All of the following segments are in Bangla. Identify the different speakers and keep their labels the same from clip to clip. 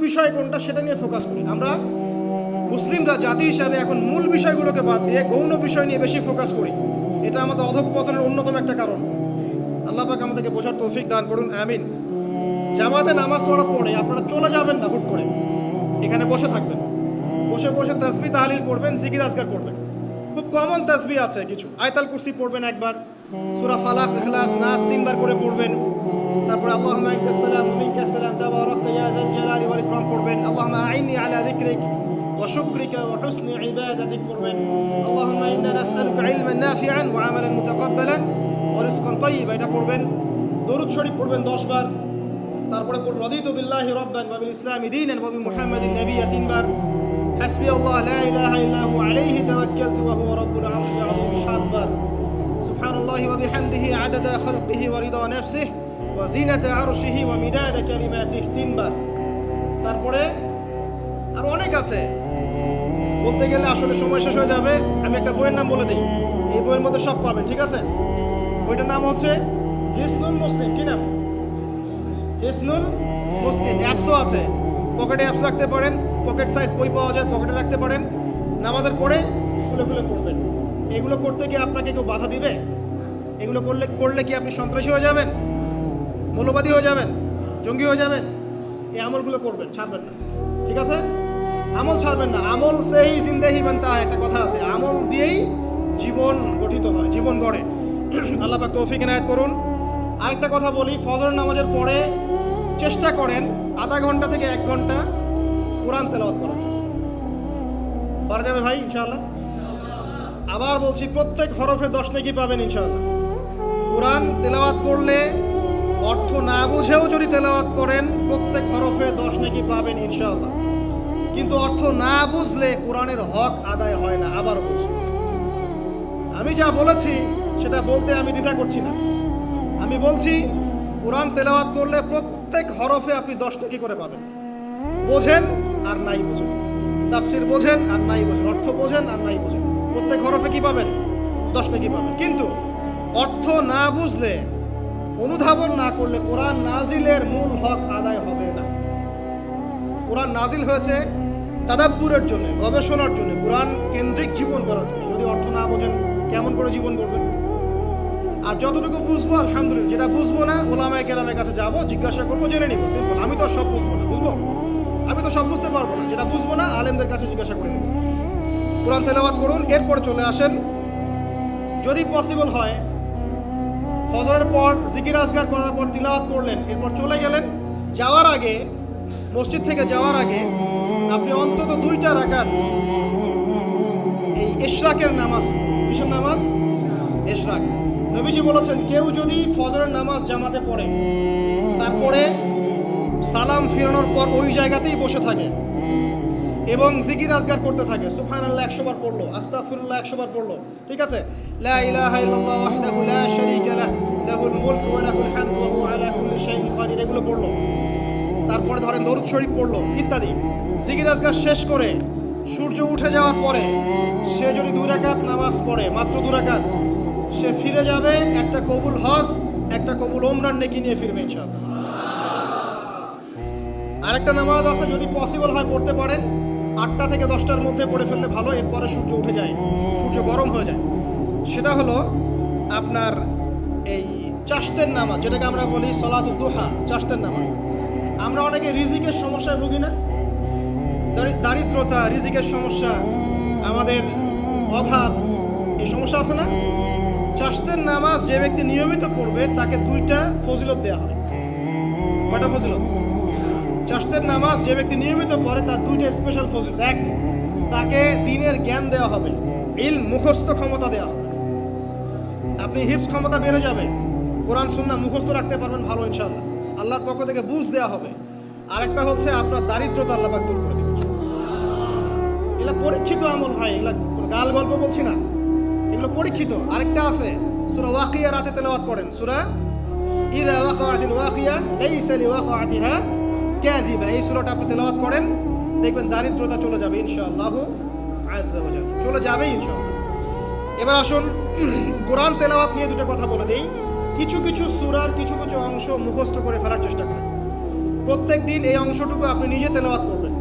Speaker 1: বিষয় কোনটা সেটা নিয়ে ফোকাস করি। আমরা মুসলিমরা জাতি হিসাবে এখন মূল বিষয়গুলোকে বাদ দিয়ে গৌণ বিষয় নিয়ে বেশি ফোকাস করি। এটা আমাদের অধঃপতনের অন্যতম একটা কারণ। আল্লাহ পাক আমাদেরকে বোঝার তৌফিক দান করুন, আমিন। জামাতে নামাজ পড়ার পরে আপনারা চলে যাবেন না হুট করে, এখানে বসে থাকবেন, বসে বসে তাসবিহ তাহলিল করবেন, জিকির আজকার করবেন। খুব কমন তাসবিহ আছে কিছু, আয়াতুল কুরসি পড়বেন একবার, সূরা ফালাক, ইখলাস, নাস 3 বার করে পড়বেন। তারপরে আল্লাহুম্মা আনতাস সালাম ওয়া মিনকাস সালাম তাবারাকতা ইয়া যাল জালালি ওয়াল ইকরাম পড়বেন। আল্লাহুম্মা আইন্নি আলা যিকরিক ওয়া শুকরিকা ওয়া হুসনি ইবাদাতিক পড়বেন। আল্লাহুম্মা ইন্না নাসআলুকা ইলমান নাফিআন ওয়া আমালান মুতাকাব্বালান ওয়া রিজকান তাইয়্যিবা, এটা পড়বেন। দরুদ শরীফ পড়বেন 10 বার। তারপরে পড়বেন রাদিতু বিল্লাহি রাব্বান ওয়া বিল ইসলামি দীনান ওয়া বি মুহাম্মাদিন নাবিয়্যা 3 বার। হাসবি আল্লাহ লা ইলাহা ইল্লা হু আলাইহি তাওয়াক্কালতু ওয়া হুয়া রাব্বুল আরশিল আযীম 7 বার। সুবহানাল্লাহি ওয়া বিহামদিহি আদাদা খালকিহি ওয়া রিদা নাফসিহি ওয়া জিনাতা আরশিহি ওয়া মিদাদা কালিমাতিহি 3 বার। তারপরে আর অনেক আছে, বলতে গেলে আসলে সময় শেষ হয়ে যাবে। আমি একটা বইয়ের নাম বলে দিই, এই বইয়ের মধ্যে সব পাবেন, ঠিক আছে? বইটার নাম হচ্ছে হিসনুল মুসলিম। কি নাম? হিসনুল মুসলিম। অ্যাপসও আছে, পকেটে অ্যাপস রাখতে পারেন, পকেট সাইজ বই পাওয়া যায়, পকেটে রাখতে পারেন। নামাজের পরে খুলে খুলে পড়বেন। এগুলো করতে গিয়ে আপনাকে কেউ বাধা দিবে? এগুলো করলে কি আপনি সন্ত্রাসী হয়ে যাবেন, মৌলবাদী হয়ে যাবেন, জঙ্গি হয়ে যাবেন? এই আমলগুলো করবেন, ছাড়বেন না, ঠিক আছে? আমল ছাড়বেন না। আমল সেই জিন্দেহি বানতা হয়, একটা কথা আছে, আমল দিয়েই জীবন গঠিত হয়, জীবন গড়ে। আল্লাহ পাক তৌফিক ইনায়াত করুন। আরেকটা কথা বলি, ফজর নামাজের পরে চেষ্টা করেন আধা ঘন্টা থেকে 1 ঘন্টা কোরআন তেলাওয়াত করার জন্য। পারা যাবে ভাই ইনশাআল্লাহ? আবার বলছি, প্রত্যেক হরফে 10 নেকি পাবেন ইনশাআল্লাহ। কোরআন তেলাওয়াত করলে, অর্থ না বুঝেও যদি তেলাওয়াত করেন, প্রত্যেক হরফে 10 নেকি পাবেন ইনশাআল্লাহ। কিন্তু অর্থ না বুঝলে কোরআনের হক আদায় হয় না। আবার বলছি, আমি যা বলেছি সেটা বলতে আমি দ্বিধা করছি না। আমি বলছি কোরআন তেলাওয়াত করলে প্রত্যেক হরফে আপনি 10 নেকি করে পাবেন। বোঝেন আর নাই বোঝেন, তাফসীর বোঝেন আর নাই বোঝেন, অর্থ বোঝেন আর নাই বোঝেন, প্রত্যেক হরফে কি পাবেন? 10 নেকি পাবেন। কিন্তু অর্থ না বুঝলে, অনুধাবন না করলে কোরআন নাজিলের মূল হক আদায় হবে না। কোরআন নাজিল হয়েছে তাদাব্বুরের জন্য, গবেষণার জন্য, কোরআন কেন্দ্রিক জীবন করার জন্য। যদি অর্থ না বোঝেন, কেমন করে জীবন করবেন? আর যতটুকু বুঝবো আলহামদুলিল্লাহ, যেটা বুঝবো না ওলামায়ে কেরামের কাছে যাবো, জিজ্ঞাসা করবো, জেনে নিবো, সিম্পল। আমি তো সব বুঝবো না, বুঝবো? আমি তো সব বুঝতে পারবো না, যেটা বুঝবো না আলেমদের কাছে জিজ্ঞাসা করে নেব। কোরআন তেলাওয়াত করুন। এরপর চলে আসেন, যদি পসিবল হয়, ফজরের পর জিকির আজকার করার পর তিলাওয়াত করলেন, এরপর চলে গেলেন, যাওয়ার আগে, মসজিদ থেকে যাওয়ার আগে আপনি অন্তত 2টা রাকাত এই ইশরাকের নামাজ। কিসের নামাজ? ইশরাক। নবীজি বলেছেন, কেউ যদি ফজরের নামাজ জামাতে পড়ে, তারপরে সালাম ফিরানোর পর ওই জায়গাতেই বসে থাকে এবং জিকির আজকার করতে থাকে, সুবহানাল্লাহ 100 বার পড়লো, আস্তাগফিরুল্লাহ 100 বার পড়লো, ঠিক আছে? লা ইলাহা ইল্লাল্লাহ ওয়াহদাহু লা শারীকা লাহু লাহুল মুলকু ওয়া লাহুল হামদু ওয়া হুয়া আলা কুল্লি শাইইন কাদির, এগুলো পড়লো। তারপরে ধরেন দরুদ শরীফ পড়লো ইত্যাদি। জিকির আজকার শেষ করে সূর্য উঠে যাওয়ার পরে সে যদি 2 রাকাত নামাজ পড়ে, মাত্র 2 রাকাত, সে ফিরে যাবে একটা কবুল হজ, একটা কবুল ওমরার নেকি নিয়ে ফিরবে ইনশাআল্লাহ। আরেকটা নামাজ আছে, যদি পসিবল হয় পড়তে পারেন, 8টা থেকে 10টার মধ্যে পড়ে ফেললে ভালো, এরপরে সূর্য উঠে যায়, সূর্য গরম হয়ে যায়। সেটা হলো আপনার এই চাশতের নামাজ, যেটাকে আমরা বলি সলাতুদ দুহা, চাশতের নামাজ। আমরা অনেকে রিজিকের সমস্যায় ভুগি না? দারিদ্রতা, রিজিকের সমস্যা, আমাদের অভাব, এই সমস্যা আছে না? চাশতের নামাজ যে ব্যক্তি নিয়মিত পড়বে তাকে 2টা ফজিলত দেওয়া হয়। কয়টা ফজিলত? চাশতের নামাজ যে ব্যক্তি নিয়মিত পড়ে তার 2টা স্পেশাল ফজিলত। 1, তাকে দ্বীনের জ্ঞান দেওয়া হবে, ইলম মুখস্থ ক্ষমতা দেওয়া হবে, আপনি হিফজ ক্ষমতা বেড়ে যাবে, কোরআন সুন্নাহ মুখস্থ রাখতে পারবেন ভালো ইনশাআল্লাহ, আল্লাহর পক্ষ থেকে বুঝ দেওয়া হবে। আরেকটা হচ্ছে আপনার দারিদ্রতা আল্লাহ পাক দূর করে দিবেন। এগুলো পরীক্ষিত আমল ভাই, এগুলো কোনো গাল গল্প বলছি না, এগুলো পরীক্ষিত। আরেকটা আছে, সূরা ওয়াকিয়া রাতে তেলাওয়াত করেন, সূরা ইযা ওয়াকাআতিল ওয়াকিয়া লাইসা লিওয়াকাআতিহা কাযিবা, এই সূরাটা আপনি তেলাওয়াত করেন, দেখবেন দারিদ্রতা চলে যাবে ইনশাআল্লাহ আযজা ওয়া জাল, চলে যাবে ইনশাআল্লাহ। এবার আসুন কোরআন তেলাওয়াত নিয়ে 2টা কথা বলে দেই। কিছু কিছু সূরার কিছু কিছু অংশ মুখস্থ করে ফেলার চেষ্টা করেন। প্রত্যেক দিন এই অংশটুকু আপনি নিজে তেলাওয়াত করবেন।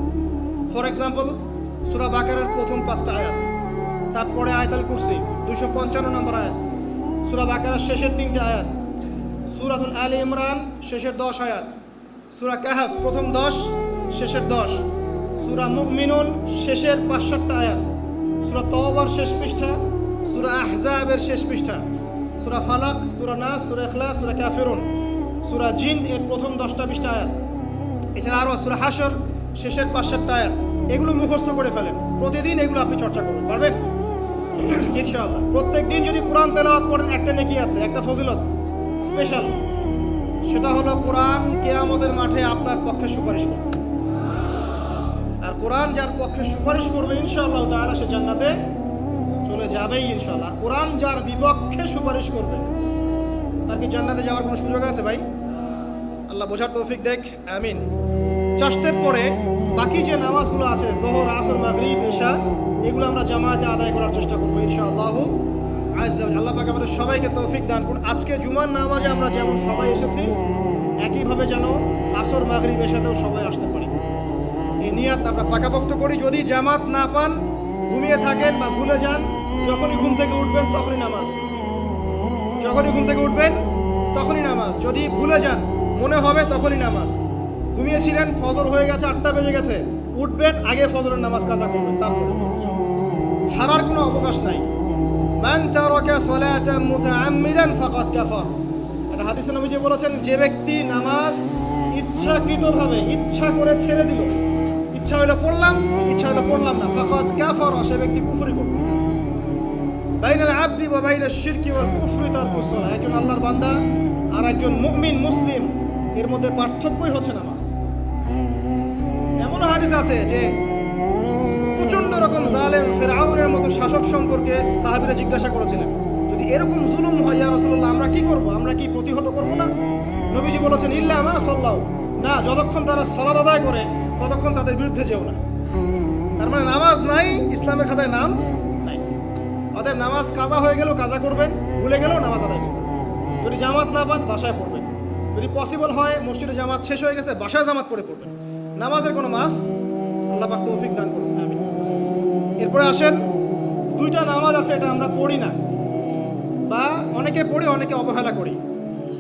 Speaker 1: ফর এক্সাম্পল, সূরা বাকারার প্রথম 5টা আয়াত, তারপরে আয়াতুল কুরসি 255 নম্বর আয়াত, সূরা বাকারার শেষের 3টা আয়াত, সূরাতুল আলে ইমরান শেষের 10 আয়াত, সূরা কাহফ প্রথম 10 শেষের 10, সূরা মুমিনুন শেষের 5-7টা আয়াত, সূরা তওবার শেষ পৃষ্ঠা, সূরা আহজাবের শেষ পৃষ্ঠা, সূরা ফালাক, সূরা নাস, সূরা ইখলাস, সূরা কাফিরুন, সূরা জিন এর প্রথম 10টা-20টা আয়াত, এছাড়া আরও সূরা হাশর শেষের 5-7টা আয়াত। এগুলো মুখস্থ করে ফেলেন, প্রতিদিন এগুলো আপনি চর্চা করবেন, পারবেন ইনশাআল্লাহ। প্রত্যেক দিন যদি কোরআন তেলাওয়াত করেন একটা নেকি আছে, একটা ফজিলত স্পেশাল, সেটা হলো কোরআন কিয়ামতের মাঠে আপনার পক্ষে সুপারিশ করবে। আর কোরআন যার পক্ষে সুপারিশ করবে ইনশাআল্লাহ তাআলা সে জান্নাতে চলে যাবেই ইনশাআল্লাহ। আর কোরআন যার বিপক্ষে সুপারিশ করবে তার কি জান্নাতে যাওয়ার কোনো সুযোগ আছে ভাই? আল্লাহ বোঝার তৌফিক দেখ, আমিন। চারটের পরে বাকি যে নামাজগুলো আছে, যোহর, আসর, মাগরিব, ইশা, এগুলো আমরা জামাতে আদায় করার চেষ্টা করবো ইনশাআল্লাহ আজ্জা ওয়া জাল্লা। আল্লাহ পাক আমাদের সবাইকে তৌফিক দান করুন। আজকে জুমার নামাজে আমরা যেমন সবাই এসেছি, একইভাবে যেন আসর, মাগরিব, ইশাতেও সবাই আসতে পারি, এই নিয়াত আমরা পাকাপোক্ত করি। যদি জামাত না পান, ঘুমিয়ে থাকেন বা ভুলে যান, যখনই ঘুম থেকে উঠবেন তখনই নামাজ, যখনই ঘুম থেকে উঠবেন তখনই নামাজ। যদি ভুলে যান, মনে হবে তখনই নামাজ। ঘুমিয়েছিলেন, ফজর হয়ে গেছে, 8টা বেজে গেছে, উঠবেন, আগে ফজরের নামাজ কাজা করবেন, তারপরে ছাড়ার কোনো অবকাশ নাই। মান তারাকা সালাতান মুতাআম্মিদান ফাকাদ কাফার, এটা হাদিসে নবীজি বলেছেন, যে ব্যক্তি নামাজ ইচ্ছাকৃতভাবে ইচ্ছা করে ছেড়ে দিল, ইচ্ছা হইলো পড়লাম, ইচ্ছা হইলো পড়লাম না, ফাকাদ কাফার, সে ব্যক্তি কুফরি করবে। বাইনাল আবদি ওয়া বাইনাশ শিরকি ওয়াল কুফরি তারকুস সালাহ, একজন আল্লাহর বান্দা আর একজন মুমিন মুসলিম, এর মধ্যে পার্থক্যই হচ্ছে নামাজ। এমন হাদিস আছে যে প্রচন্ড রকম জালেম ফিরআউনের মতো শাসক সম্পর্কে সাহাবীরা জিজ্ঞাসা করেছিলেন, যদি এরকম জুলুম হয় ইয়া রাসূলুল্লাহ, আমরা কি করব? আমরা কি প্রতিহত করব না? নবীজি বলেছেন, ইল্লা মা সাল্লাউ, না, যতক্ষণ তারা সালাত আদায় করে ততক্ষণ তাদের বিরুদ্ধে যেও না। তার মানে নামাজ নাই, ইসলামের খাতায় নাম নাই। অতএব নামাজ কাজা হয়ে গেলেও কাজা করবেন, ভুলে গেলেও নামাজ আদায় করবেন। যদি জামাত না পান, বাসায় পড়বেন। যদি পসিবল হয়, মসজিদে জামাত শেষ হয়ে গেছে, বাসায় জামাত করে পড়বেন। নামাজের কোনো মাফ আল্লাহ পাক তৌফিক দান করুন, আমিন। এরপরে আসেন, 2টা নামাজ আছে, এটা আমরা পড়ি না, বা অনেকে পড়ি, অনেকে অবহেলা করি,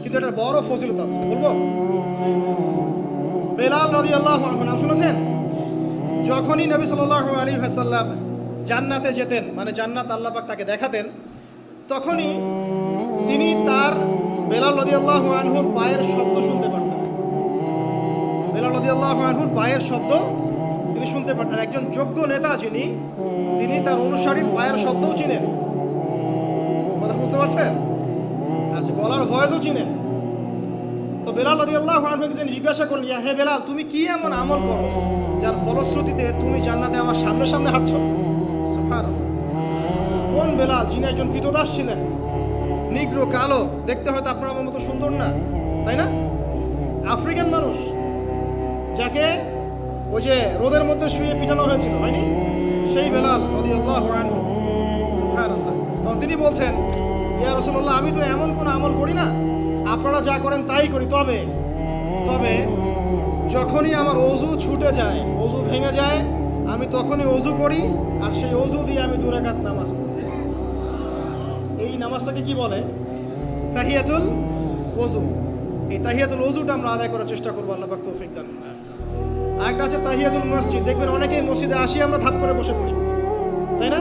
Speaker 1: কিন্তু এটার বড় ফজিলত আছে, বলবো। বেলাল রাদিয়াল্লাহু আনহু নাম শুনেছেন? যখনই নবী সাল্লাল্লাহু আলাইহি ওয়াসাল্লাম জান্নাতে যেতেন, মানে জান্নাত আল্লাহ পাক তাকে দেখাতেন, তখনই তিনি তার বেলাল রাদিয়াল্লাহু আনহুর পায়ের শব্দ শুনতে পারতেন। বেলাল রাদিয়াল্লাহু আনহুর পায়ের শব্দ তিনি শুনতে পারতেন। একজন যোগ্য নেতা যিনি, তিনি তার অনুসারীর পায়ের শব্দও চিনেন। কথা বুঝতে পারছেন? আচ্ছা, গলার ভয়েসও চিনেন। তো বেলাল রাদিয়াল্লাহু আনহুকে তিনি জিজ্ঞাসা করলেন, হে বেলাল, তুমি কি এমন আমল করো যার ফলশ্রুতিতে তুমি জান্নাতে আমার সামনে সামনে হাঁটছো? সুবহানাল্লাহ। কোন বেলাল? যিনি একজন কৃতদাস ছিলেন, নিগ্রো, কালো, দেখতে হয়তো আপনার আমার মতো সুন্দর না, তাই না? আফ্রিকান মানুষ, যাকে ওই যে রোদের মধ্যে শুয়ে পিটানো হয়েছিল, হয়নি? সেই বেলাল রাদিয়াল্লাহু আনহু, সুবহানাল্লাহ। তখন তিনি বলছেন, ইয়া রাসূলুল্লাহ, আমি তো এমন কোনো আমল করি না, আপনারা যা করেন তাই করি, তবে যখনই আমার অজু ছুটে যায়, অজু ভেঙে যায়, আমি তখনই অজু করি, আর সেই অজু দিয়ে আমি 2 রাকাত নামাজ পড়ি। এই নামাজটাকে কি বলে? তাহিয়াতুল ওযু। এই তাহিয়াতুল ওযুটা আমরা আদায় করার চেষ্টা করবো, আল্লাহ পাক তৌফিক দান করুন। আরেকটা আছে তাহিয়াতুল মসজিদ। দেখবেন অনেকেই মসজিদে আসি আমরা ধাপ করে বসে পড়ি, তাই না?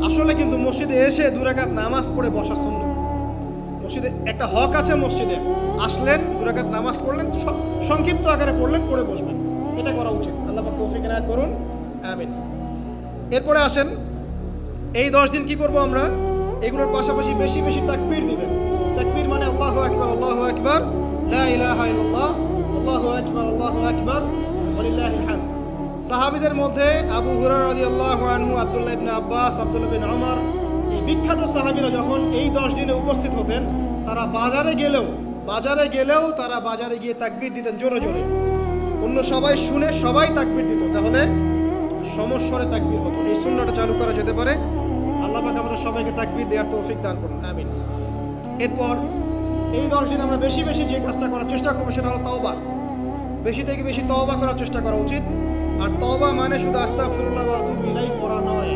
Speaker 1: আসলে কিন্তু মসজিদে এসে 2 রাকাত নামাজ পড়ে বসা সুন্নাত। মসজিদে একটা হক আছে, মসজিদে আসলেন, 2 রাকাত নামাজ পড়লেন, সংক্ষিপ্ত আকারে পড়লেন, পড়ে বসবেন, এটা করা উচিত। আল্লাহ পাক তৌফিক এনায়েত করুন, আমিন। এরপরে আসেন, এই 10 দিন কি করব আমরা? এগুলোর পাশাপাশি বেশি বেশি তাকবীর দিবেন। তাকবীর মানে আল্লাহু আকবার, আল্লাহু আকবার, লা ইলাহা ইল্লাল্লাহ, আল্লাহু আকবার, আল্লাহু আকবার, ওয়ালিল্লাহিল হামদ। সাহাবীদের মধ্যে আবু হুরায়রা রাদিয়াল্লাহু আনহু, আব্দুল্লাহ ইবনে আব্বাস, আব্দুল্লাহ বিন ওমর, এই বিখ্যাত সাহাবীরা যখন এই 10 দিনে উপস্থিত হতেন, তারা বাজারে গেলেও তারা বাজারে গিয়ে তাকবীর দিতেন জোরে জোরে। অন্য সবাই শুনে সবাই তাকবীর দিত, তাহলে সমস্বরে তাকবীর হতো। এই সুন্নাহটা চালু করা যেতে পারে। আল্লাহ পাক আমাদের সবাইকে তাকবীর দেওয়ার তৌফিক দান করুন, আমিন। এরপর এই 10 দিন আমরা বেশি বেশি যে কাজটা করার চেষ্টা করবো সেটা হলো তাওবা। বেশি থেকে বেশি তওবা করার চেষ্টা করা উচিত। আর তওবা মানে শুধু আস্তাগফিরুল্লাহ ওয়া আতুবু ইলাইহি পড়া নয়।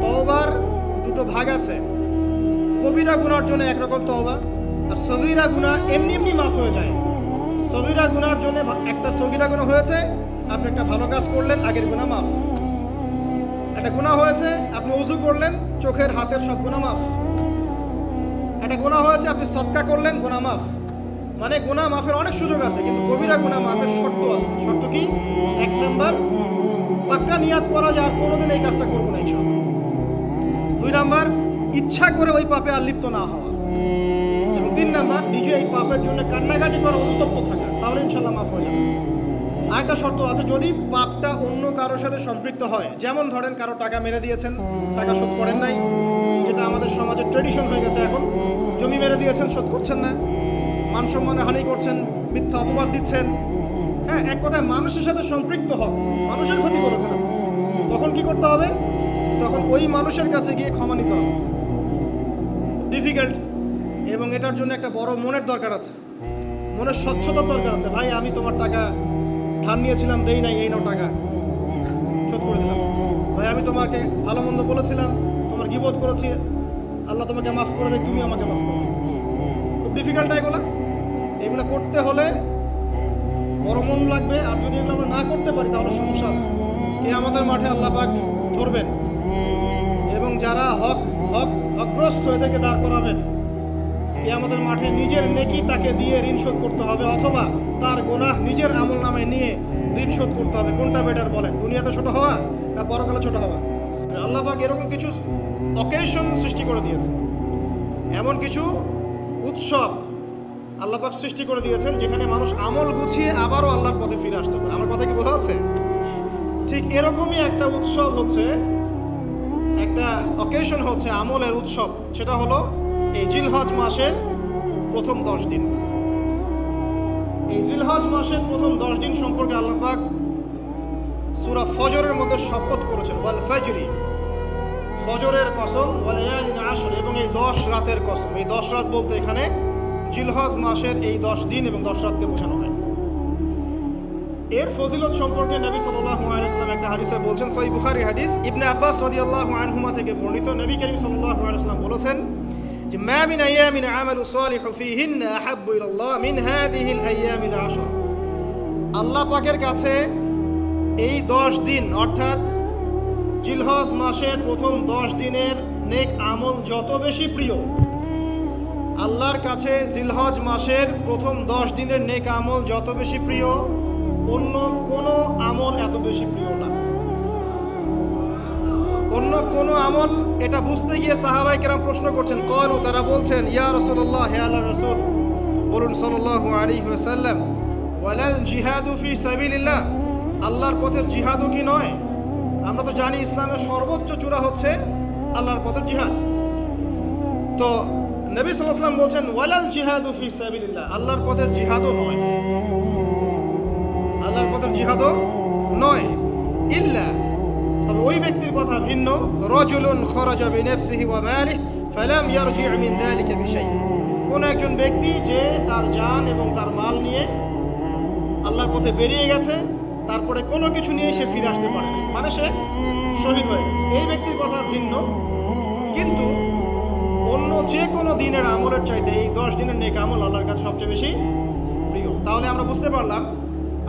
Speaker 1: তওবার দুটো ভাগ আছে। কবিরা গুনার জন্য একরকম তওবা, আর সগীরা গুনাহ এমনি এমনি মাফ হয়ে যায়। সগীরা গুনার জন্য একটা সগীরা গুনাহ হয়েছে, আপনি একটা ভালো কাজ করলেন, আগের গুনাহ মাফ। একটা গুনাহ হয়েছে, আপনি ওযু করলেন, চোখের হাতের সব গুনাহ মাফ। একটা গুনাহ হয়েছে, আপনি সদকা করলেন, গুনাহ মাফ। মানে গুনাহ মাফের অনেক সুযোগ আছে, কিন্তু কবিরা গুনাহ মাফের শর্ত আছে। শর্ত কি? 1 নাম্বার, পাক্কা নিয়াত করা যায় আর কোনোদিন এই কাজটা করবো না ইনশাআল্লাহ। 2 নাম্বার, ইচ্ছা করে ওই পাপে আর লিপ্ত না হওয়া। এবং 3 নাম্বার, নিজে এই পাপের জন্য কান্নাকাটি করা, অনুতপ্ত থাকা, তাহলে ইনশাআল্লাহ মাফ হয়ে যাবে। আরেকটা শর্ত আছে, যদি পাপটা অন্য কারোর সাথে সম্পৃক্ত হয়, যেমন ধরেন কারো টাকা মেরে দিয়েছেন, টাকা শোধ করেন নাই, যেটা আমাদের সমাজের ট্রেডিশন হয়ে গেছে এখন। জমি মেরে দিয়েছেন, শোধ করছেন না, মান সম্মানের হানি করছেন, মিথ্যা অপবাদ দিচ্ছেন। হ্যাঁ, এক কথায় মানুষের সাথে সম্পৃক্ত হন, মানুষের ক্ষতি করেছেন আপনি। তখন কি করতে হবে? তখন ওই মানুষের কাছে গিয়ে ক্ষমা নিতে হবে। ডিফিকাল্ট, এবং এটার জন্য একটা বড় মনের দরকার আছে, মনের স্বচ্ছতার দরকার আছে। ভাই, আমি তোমার টাকা ধার নিয়েছিলাম, দেই নাই, এই নাও টাকা, শোধ করে দিলাম। ভাই, আমি তোমাকে ভালো মন্দ বলেছিলাম, তোমার গীবত করেছি, আল্লাহ তোমাকে মাফ করে দেয়, তুমি আমাকে মাফ করো। খুব ডিফিকাল্ট এগুলো করতে হলে বড় মন লাগবে। আর যদি এগুলো আমরা না করতে পারি তাহলে সমস্যা আছে। কিয়ামতের মাঠে আল্লাহ পাক ধরবেন, এবং যারা হকগ্রস্ত এদেরকে দাঁড় করাবেন। কিয়ামতের মাঠে নিজের নেকি তাকে দিয়ে ঋণ শোধ করতে হবে, অথবা তার গুনাহ নিজের আমল নামে নিয়ে ঋণ শোধ করতে হবে। কোনটা বেটার বলেন? দুনিয়াতে ছোট হওয়া না পরকালে ছোট হওয়া? আল্লাহ পাক এরকম কিছু অকেশন সৃষ্টি করে দিয়েছে, এমন কিছু উৎসব আল্লাহ পাক সৃষ্টি করে দিয়েছেন যেখানে মানুষ আমল গুছিয়ে আবারও আল্লাহর পথে ফিরে আসতে পারে। আমার কথা কি বোঝা যাচ্ছে? ঠিক এরকমই একটা উৎসব হচ্ছে, একটা অকেশন হচ্ছে আমলের উৎসব। সেটা হলো এই জিলহজ মাসের প্রথম 10 দিন। এই জিলহজ মাসের প্রথম 10 দিন সম্পর্কে আল্লাহ পাক সূরা ফজরের মধ্যে শপথ করেছেন, ওয়াল ফাজরি, ফজরের কসম, ওয়া লায়ালিন আশর, এবং এই 10 রাতের কসম। এই 10 রাত বলতে এখানে জিলহজ মাসের এই 10 দিন এবং 10 রাতকে বোঝানো হয়। এর ফজিলত সম্পর্কে নবী সাল্লাল্লাহু আলাইহি ওয়াসাল্লাম একটা হাদিসে বলছেন, সহিহ বুখারীর হাদিস, ইবনে আব্বাস রাদিয়াল্লাহু আনহুমা থেকে বর্ণিত, নবী করিম সাল্লাল্লাহু আলাইহি ওয়াসাল্লাম বলেছেন যে মা মিন আইয়ামিন আমালু সালিহু ফীহিন্না আহাব্বু ইলাল্লাহ মিন হাযিহিল আইয়ামিল 10। আল্লাহ পাকের কাছে এই 10 দিন, অর্থাৎ জিলহজ মাসের প্রথম 10 দিনের নেক আমল যত বেশি প্রিয়, আল্লাহর কাছে জিলহজ মাসের প্রথম 10 দিনের নেক আমল যত বেশি প্রিয়, অন্য কোনো আমল এত বেশি প্রিয় না। অন্য কোনো আমল, এটা বুঝতে গিয়ে সাহাবায়ে কেরাম প্রশ্ন করছেন, ক্বালু, তারা বলছেন, ইয়া রাসূলুল্লাহ, হে আল্লাহর রাসূল, বলুন সাল্লাল্লাহু আলাইহি ওয়াসাল্লাম, ওয়ালাল জিহাদু ফি সাবিলিল্লাহ, আল্লাহর পথের জিহাদও কি নয়? আমরা তো জানি ইসলামের সর্বোচ্চ চূড়া হচ্ছে আল্লাহর পথের জিহাদ। তো নবী সাল্লাল্লাহু আলাইহি ওয়াসাল্লাম বলছেন, ওয়ালাল জিহাদু ফি সাবিলিল্লাহ, আল্লাহর পথের জিহাদও নয়, আল্লাহর পথের জিহাদও নয়, ইল্লা, তবে ওই ব্যক্তির কথা ভিন্ন, রাজুলুন খারাজা বিনাফসিহি ওয়া মালিহি ফালাম ইয়ারজি' মিন যালিকা বিশাই, কোন একজন ব্যক্তি যে তার জান এবং তার মাল নিয়ে আল্লাহর পথে বেরিয়ে গেছে, তারপরে কোনো কিছু নিয়ে সে ফিরে আসতে পারে না, মানে সে শহীদ হয়ে গেছে, এই ব্যক্তির কথা ভিন্ন। কিন্তু অন্য যে কোনো দিনের আমলের চাইতে এই 10 দিনের নেক আমল আল্লাহর কাছে সবচেয়ে বেশি প্রিয়। তাহলে আমরা বুঝতে পারলাম,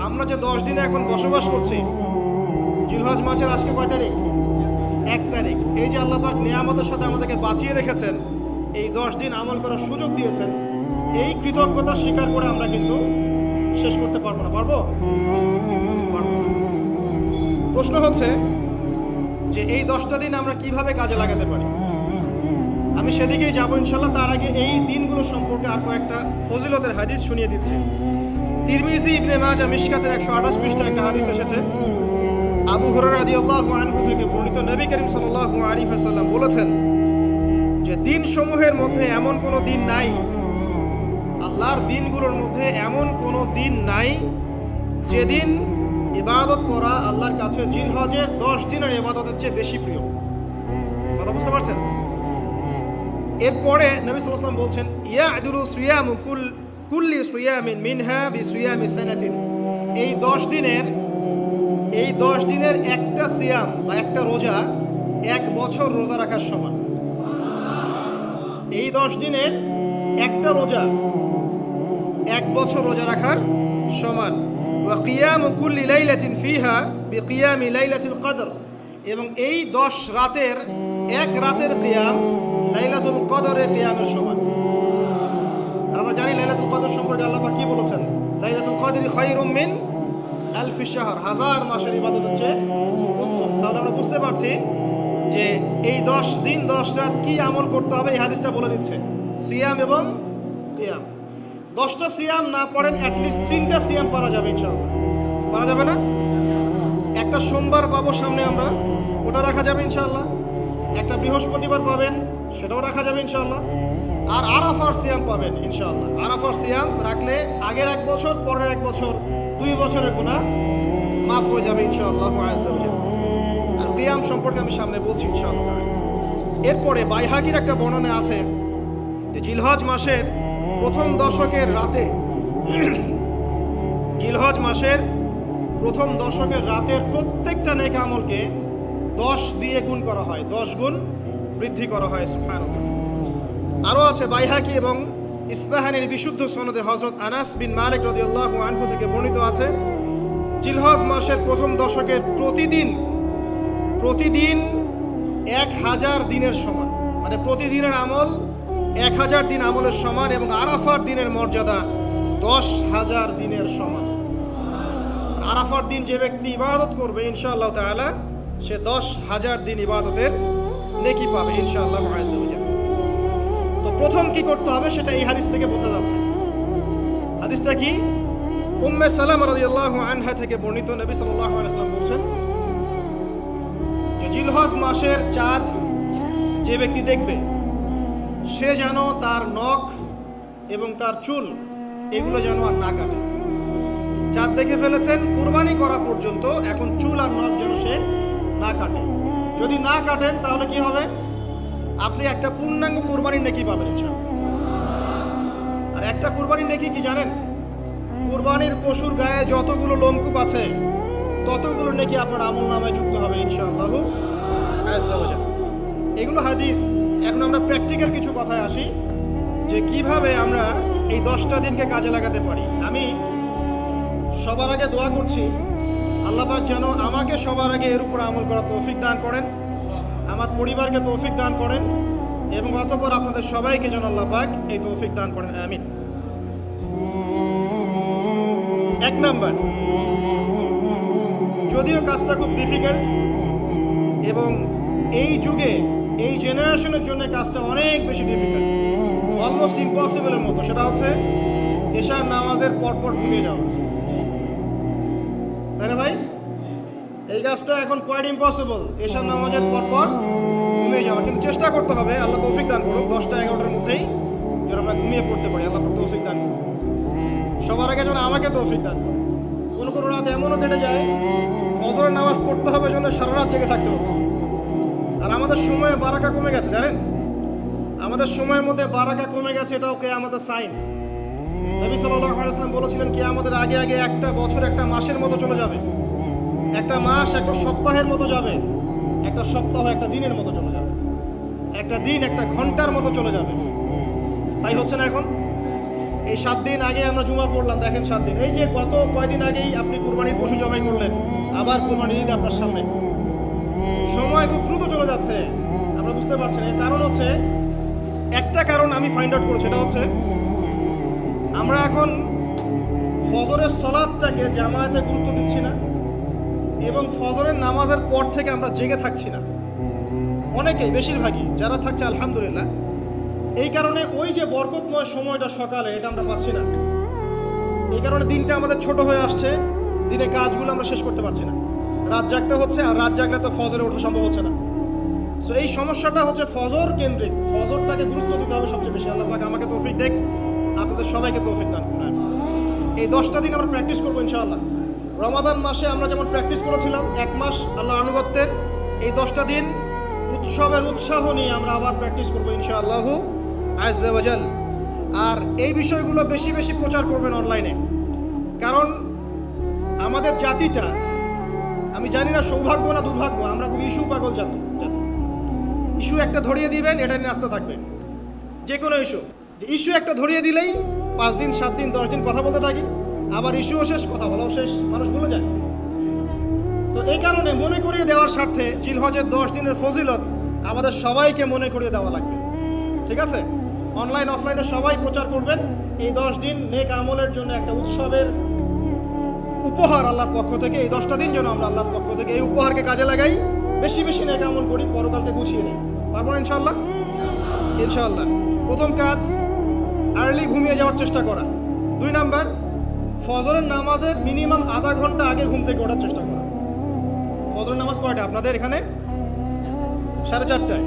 Speaker 1: আমরা যে 10 দিনে এখন বসবাস করছি, জিলহজ মাসের আজকে কয় তারিখ? 1 তারিখ। এই যে আল্লাহ পাক নিয়ামতের সাথে আমাদেরকে বাঁচিয়ে রেখেছেন, এই 10 দিন আমল করার সুযোগ দিয়েছেন, এই কৃতজ্ঞতা স্বীকার করে আমরা কিন্তু শেষ করতে পারবো না। পারবো? প্রশ্ন হচ্ছে যে এই 10টা দিন আমরা কিভাবে কাজে লাগাতে পারি। আমি সেদিকেই যাবো ইনশাল্লাহ। তার আগে এই দিনগুলো সম্পর্কে আর কয়েকটা ফজিলতের হাদিস শুনিয়ে দিচ্ছি। তিরমিজি, ইবনে মাজাহ, মিশকাতের 128 পৃষ্ঠা একটা হাদিস এসেছে, আবু হুরায়রা রাদিয়াল্লাহু আনহু থেকে বর্ণিত, নবী করিম সাল্লাল্লাহু আলাইহি ওয়াসাল্লাম বলেছেন যে দিনসমূহের মধ্যে এমন কোনো দিন নাই, আল্লাহর দিনগুলোর মধ্যে এমন কোনো দিন নাই যেদিন ইবাদত করা আল্লাহর কাছে জিলহজের 10 দিনের ইবাদতের চেয়ে বেশি প্রিয়। কথা বুঝতে পারছেন? এরপরে নবী সাল্লাল্লাহু আলাইহি ওয়াসাল্লাম বলছেন, ইয়াদুলু সিয়ামু কুল্লি সিয়ামিন মিনহা বিসিয়ামি সানাতিন। এই 10 দিনের একটা সিয়াম বা একটা রোজা 1 বছর রোজা রাখার সমান। এই 10 দিনের একটা রোজা 1 বছর রোজা রাখার সমান। ওয়া কিয়ামু কুল্লি লাইলাতিন ফিহা বিকিয়ামি লাইলাতুল কদর। এবং এই 10 রাতের এক রাতের কিয়াম লাইলাতুল কদরের কিয়ামের সমান। আমরা জানি লাইলাতুল কদর সম্পর্কে আল্লাহ পাক কি বলেছেন, লাইলাতুল কদরি খায়রুম মিন আলফি শাহর, 1000 মাসের ইবাদত হচ্ছে উত্তম। তাহলে আমরা বুঝতে পারছি যে এই 10 দিন 10 রাত কি আমল করতে হবে, এই হাদিসটা বলে দিচ্ছে, সিয়াম এবং কিয়াম। 10টা সিয়াম না পড়েন অ্যাটলিস্ট 3টা সিয়াম পারা যাবে ইনশাআল্লাহ। পারা যাবে না? একটা সোমবার পাবো সামনে আমরা, ওটা রাখা যাবে ইনশাআল্লাহ। একটা বৃহস্পতিবার পাবেন, সেটাও রাখা যাবে ইনশাআল্লাহ। আর আরাফার সিয়াম পাবেন ইনশাআল্লাহ। আরাফার সিয়াম রাখলে আগের 1 বছর পরের 1 বছর 2 বছরের গুনাহ মাফ হয়ে যাবে ইনশাআল্লাহ আযজা ওয়া জাল্লা। আর কিয়াম সম্পর্কে আমি সামনে বলছি ইনশাআল্লাহ তাআলা। এরপরে বাইহাকির একটা বর্ণনা আছে যে জিলহজ মাসের প্রথম দশকের রাতে, জিলহজ মাসের প্রথম দশকের রাতের প্রত্যেকটা নেক আমলকে 10 দিয়ে গুণ করা হয়, 10 গুণ বৃদ্ধি করা হয়। সুবহানাল্লাহ। আরও আছে বাইহাকি এবং ইসবাহানির বিশুদ্ধ সনদে হযরত আনাস বিন মালিক রাদিয়াল্লাহু আনহু থেকে বর্ণিত আছে, জিলহজ মাসের প্রথম দশকের প্রতিদিন 1000 দিনের সমান, মানে প্রতিদিনের আমল 1000 দিন আমলের সমান, এবং আরাফার দিনের মর্যাদা 10,000 দিনের সমান। আরাফার দিন যে ব্যক্তি ইবাদত করবে ইনশাআল্লাহ তাআলা সে 10,000 দিন ইবাদতের নেকি পাবে ইনশাআল্লাহ আযজা ওয়া জাল্লা। তো প্রথম কি করতে হবে সেটা এই হাদিস থেকে বোঝা যাচ্ছে। হাদিসটা কি? উম্মে সালামা রাদিয়াল্লাহু আনহা থেকে বর্ণিত, নবী সাল্লাল্লাহু আলাইহি ওয়াসাল্লাম বলছেন যে জিলহজ মাসের চাঁদ যে ব্যক্তি দেখবে সে যেন তার নখ এবং তার চুল এগুলো যেন আর না কাটে। চাঁদ দেখে ফেলেছেন, কুরবানি করা পর্যন্ত এখন চুল আর নখ যেন সে না কাটে। যদি না কাটেন তাহলে কি হবে? আপনি একটা পূর্ণাঙ্গ কুরবানির নেকি পাবেন ইনশাআল্লাহ। আর একটা কুরবানির নেকি কি জানেন? কুরবানির পশুর গায়ে যতগুলো লোমকূপ আছে ততগুলো নেকি আপনার আমল নামায় যুক্ত হবে ইনশাআল্লাহু আযজা ওয়া জাল্লা। এগুলো হাদিস। এখন আমরা প্র্যাকটিক্যাল কিছু কথায় আসি যে কিভাবে আমরা এই 10টা দিনকে কাজে লাগাতে পারি। আমি সবার আগে দোয়া করছি আল্লাহ পাক যেন আমাকে সবার আগে এর উপর আমল করা তৌফিক দান করেন, আমার পরিবারকে তৌফিক দান করেন, এবং অতঃপর আপনাদের সবাইকে যেন আল্লাহ পাক এই তৌফিক দান করেন, আমিন। 1 নাম্বার, যদিও কাজটা খুব ডিফিকাল্ট এবং এই যুগে এই জেনারেশনের জন্য কাজটা অনেক বেশি ডিফিকাল্ট, অলমোস্ট ইম্পসিবলের মতো, সেটা হচ্ছে এশার নামাজের পরপর ঘুমিয়ে যাওয়া। তাই না ভাই? এই কাজটা এখন কোয়াইট ইম্পসিবল, এশার নামাজের পরপর ঘুমিয়ে যাওয়া। কিন্তু চেষ্টা করতে হবে, আল্লাহ তৌফিক দান করুক, 10টা 11টার মধ্যেই যেন আমরা ঘুমিয়ে পড়তে পারি। আল্লাহ তৌফিক দান করুক, সবার আগে যেন আমাকে তৌফিক দান করুক। কোনো রাত এমনও কেটে যায় ফজরের নামাজ পড়তে হবে জন্য সারা রাত জেগে থাকতে হচ্ছে। আর আমাদের সময়ে বারাকা কমে গেছে, জানেন? আমাদের সময়ের মধ্যে বারাকা কমে গেছে, এটাও কিয়ামতের সাইন। নবী সাল্লাল্লাহু আলাইহি ওয়াসাল্লাম বলেছিলেন কিয়ামতের আগে আগে একটা বছর একটা মাসের মতো চলে যাবে, একটা মাস একটা সপ্তাহের মতো যাবে, একটা সপ্তাহ একটা দিনের মতো চলে যাবে, একটা দিন একটা ঘন্টার মতো চলে যাবে। তাই হচ্ছে না এখন? এই 7 দিন আগে আমরা জুমা পড়লাম, দেখেন 7 দিন, এই যে গত কয়দিন আগেই আপনি কুরবানির পশু জবাই করলেন, আবার কুরবানির ঈদ আপনার সামনে। সময় খুব দ্রুত চলে যাচ্ছে, আমরা বুঝতে পারছি না। এর কারণ হচ্ছে, একটা কারণ আমি ফাইন্ড আউট করেছি, সেটা হচ্ছে আমরা এখন ফজরের সালাতটাকে জামায়াতে গুরুত্ব দিচ্ছি না, এবং ফজরের নামাজের পর থেকে আমরা জেগে থাকছি না। অনেকেই, বেশিরভাগই যারা থাকছে আলহামদুলিল্লাহ। এই কারণে ওই যে বরকতময় সময়টা সকালে, এটা আমরা পাচ্ছি না। এই কারণে দিনটা আমাদের ছোট হয়ে আসছে, দিনে কাজগুলো আমরা শেষ করতে পারছি না, রাত জাগতে হচ্ছে, আর রাত জাগলে তো ফজরে ওঠা সম্ভব হচ্ছে না। সো এই সমস্যাটা হচ্ছে ফজর কেন্দ্রিক, ফজরটাকে গুরুত্ব দিতে হবে সবচেয়ে বেশি। আল্লাহ পাক আমাকে তৌফিক দেখ, আপনাদের সবাইকে তৌফিক দান করুন। এই 10টা দিন আমরা প্র্যাকটিস করবো ইনশাআল্লাহ। রমাদান মাসে আমরা যেমন প্র্যাকটিস করেছিলাম 1 মাস আল্লাহর আনুগত্যের, এই 10টা দিন উৎসবের উৎসাহ নিয়ে আমরা আবার প্র্যাকটিস করবো ইনশাআল্লাহু আযজা ওয়া জাল। আর এই বিষয়গুলো বেশি বেশি প্রচার করবেন অনলাইনে, কারণ আমাদের জাতিটা, আমি জানি না সৌভাগ্য না দুর্ভাগ্য, আমরা খুব ইস্যু পাগল জাতি। ইস্যু একটা ধরিয়ে দিবেন, এটা নিয়ে আসতে থাকবে, যে কোনো ইস্যু। যে ইস্যু একটা ধরিয়ে দিলেই 5 দিন 7 দিন 10 দিন কথা বলতে থাকি, আবার ইস্যুও শেষ, কথা বলাও শেষ, মানুষ ভুলে যায়। তো এই কারণে মনে করিয়ে দেওয়ার স্বার্থে জিলহজের 10 দিনের ফজিলত আমাদের সবাইকে মনে করিয়ে দেওয়া লাগবে, ঠিক আছে? অনলাইন অফলাইনে সবাই প্রচার করবেন। এই 10 দিন নেক আমলের জন্য একটা উৎসবের উপহার আল্লাহর পক্ষ থেকে। এই 10টা দিন যেন আমরা আল্লাহর পক্ষ থেকে এই উপহারকে কাজে লাগাই, বেশি বেশি নেক আমল করি, পরকালকে গুছিয়ে নিই। পারবো না ইনশাআল্লাহ? ইনশাআল্লাহ। প্রথম কাজ, আর্লি ঘুমিয়ে যাওয়ার চেষ্টা করা। 2 নাম্বার, ফজরের নামাজের মিনিমাম আধা ঘন্টা আগে ঘুম থেকে ওঠার চেষ্টা করা। ফজরের নামাজ কয়টা আপনাদের এখানে? 4:30টায়।